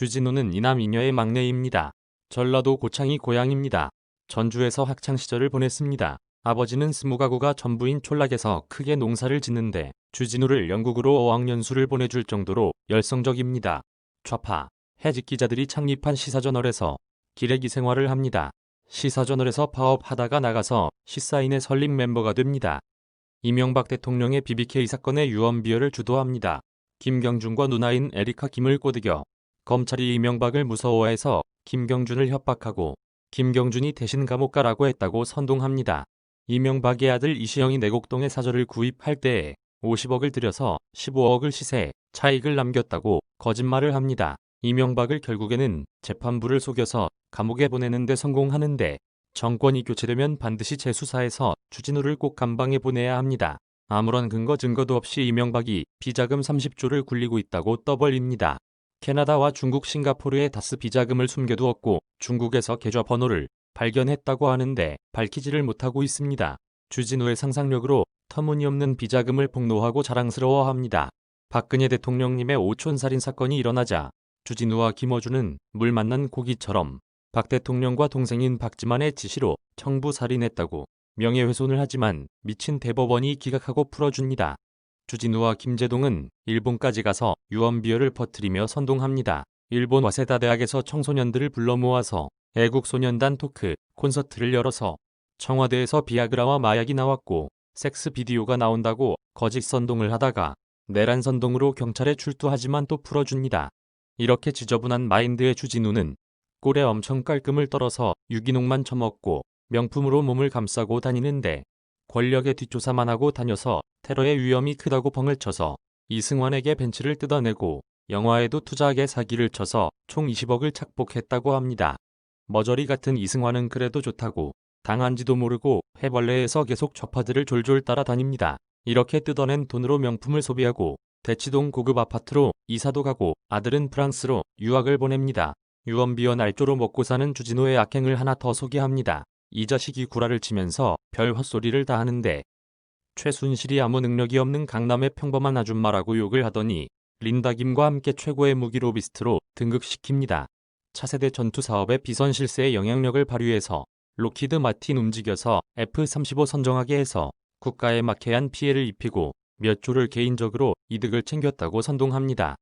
주진우는 이남 이녀의 막내입니다. 전라도 고창이 고향입니다. 전주에서 학창시절을 보냈습니다. 아버지는 스무가구가 전부인 촌락에서 크게 농사를 짓는데 주진우를 영국으로 어학연수를 보내줄 정도로 열성적입니다. 좌파, 해직 기자들이 창립한 시사저널에서 기레기 생활을 합니다. 시사저널에서 파업하다가 나가서 시사인의 설립 멤버가 됩니다. 이명박 대통령의 BBK 사건의 유언비어를 주도합니다. 김경준과 누나인 에리카 김을 꼬드겨 검찰이 이명박을 무서워해서 김경준을 협박하고 김경준이 대신 감옥 가라고 했다고 선동합니다. 이명박의 아들 이시영이 내곡동의 사저를 구입할 때에 50억을 들여서 15억을 시세 차익을 남겼다고 거짓말을 합니다. 이명박을 결국에는 재판부를 속여서 감옥에 보내는 데 성공하는데 정권이 교체되면 반드시 재수사해서 주진우를 꼭 감방에 보내야 합니다. 아무런 증거도 없이 이명박이 비자금 30조를 굴리고 있다고 떠벌립니다. 캐나다와 중국, 싱가포르에 다스 비자금을 숨겨두었고 중국에서 계좌번호를 발견했다고 하는데 밝히지를 못하고 있습니다. 주진우의 상상력으로 터무니없는 비자금을 폭로하고 자랑스러워합니다. 박근혜 대통령님의 오촌살인 사건이 일어나자 주진우와 김어준은 물 만난 고기처럼 박 대통령과 동생인 박지만의 지시로 청부살인했다고 명예훼손을 하지만 미친 대법원이 기각하고 풀어줍니다. 주진우와 김제동은 일본까지 가서 유언비어를 퍼뜨리며 선동합니다. 일본 와세다 대학에서 청소년들을 불러 모아서 애국소년단 토크 콘서트를 열어서 청와대에서 비아그라와 마약이 나왔고 섹스 비디오가 나온다고 거짓 선동을 하다가 내란 선동으로 경찰에 출두하지만 또 풀어줍니다. 이렇게 지저분한 마인드의 주진우는 꼴에 엄청 깔끔을 떨어서 유기농만 처먹고 명품으로 몸을 감싸고 다니는데 권력의 뒷조사만 하고 다녀서 테러의 위험이 크다고 벙을 쳐서 이승환에게 벤츠를 뜯어내고 영화에도 투자하게 사기를 쳐서 총 20억을 착복했다고 합니다. 머저리 같은 이승환은 그래도 좋다고 당한지도 모르고 해벌레에서 계속 좌파들을 졸졸 따라다닙니다. 이렇게 뜯어낸 돈으로 명품을 소비하고 대치동 고급 아파트로 이사도 가고 아들은 프랑스로 유학을 보냅니다. 유언비어 날조로 먹고 사는 주진우의 악행을 하나 더 소개합니다. 이 자식이 구라를 치면서 별 헛소리를 다 하는데 최순실이 아무 능력이 없는 강남의 평범한 아줌마라고 욕을 하더니 린다 김과 함께 최고의 무기 로비스트로 등극시킵니다. 차세대 전투 사업의 비선 실세의 영향력을 발휘해서 록히드 마틴 움직여서 F-35 선정하게 해서 국가에 막해한 피해를 입히고 몇 조를 개인적으로 이득을 챙겼다고 선동합니다.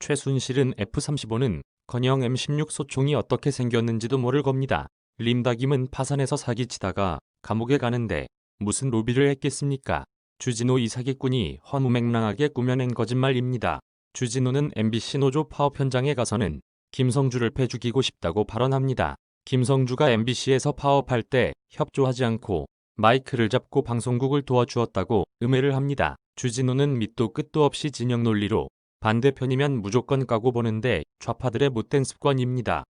최순실은 F-35는 건영 M16 소총이 어떻게 생겼는지도 모를 겁니다. 린다김은 파산해서 사기치다가 감옥에 가는데 무슨 로비를 했겠습니까? 주진우 이 사기꾼이 허무맹랑하게 꾸며낸 거짓말입니다. 주진우는 MBC 노조 파업 현장에 가서는 김성주를 패 죽이고 싶다고 발언합니다. 김성주가 MBC에서 파업할 때 협조하지 않고 마이크를 잡고 방송국을 도와주었다고 음해를 합니다. 주진우는 밑도 끝도 없이 진영 논리로 반대편이면 무조건 까고 보는데 좌파들의 못된 습관입니다.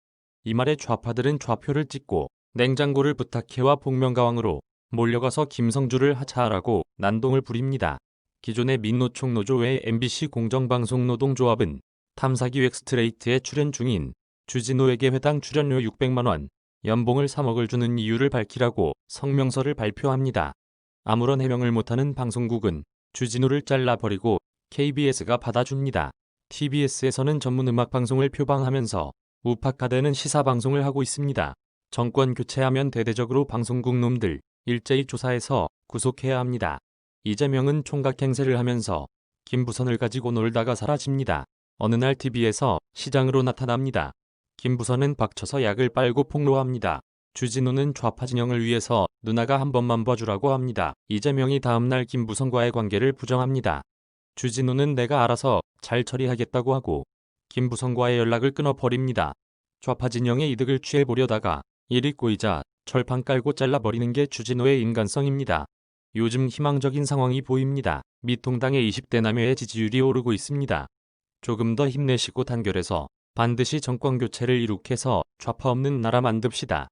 이 말에 좌파들은 좌표를 찍고 냉장고를 부탁해와 복면가왕으로 몰려가서 김성주를 하차하라고 난동을 부립니다. 기존의 민노총노조 외 MBC 공정방송노동조합은 탐사기획 스트레이트에 출연 중인 주진우에게 회당 출연료 600만원, 연봉을 3억을 주는 이유를 밝히라고 성명서를 발표합니다. 아무런 해명을 못하는 방송국은 주진우를 잘라버리고 KBS가 받아줍니다. TBS에서는 전문 음악방송을 표방하면서 우파카되는 시사방송을 하고 있습니다. 정권 교체하면 대대적으로 방송국 놈들 일제히 조사해서 구속해야 합니다. 이재명은 총각행세를 하면서 김부선을 가지고 놀다가 사라집니다. 어느 날 TV에서 시장으로 나타납니다. 김부선은 박쳐서 약을 빨고 폭로합니다. 주진우는 좌파 진영을 위해서 누나가 한 번만 봐주라고 합니다. 이재명이 다음날 김부선과의 관계를 부정합니다. 주진우는 내가 알아서 잘 처리하겠다고 하고 김부선과의 연락을 끊어버립니다. 좌파 진영의 이득을 취해보려다가 일이 꼬이자 철판 깔고 잘라버리는 게 주진우의 인간성입니다. 요즘 희망적인 상황이 보입니다. 미통당의 20대 남녀의 지지율이 오르고 있습니다. 조금 더 힘내시고 단결해서 반드시 정권교체를 이룩해서 좌파 없는 나라 만듭시다.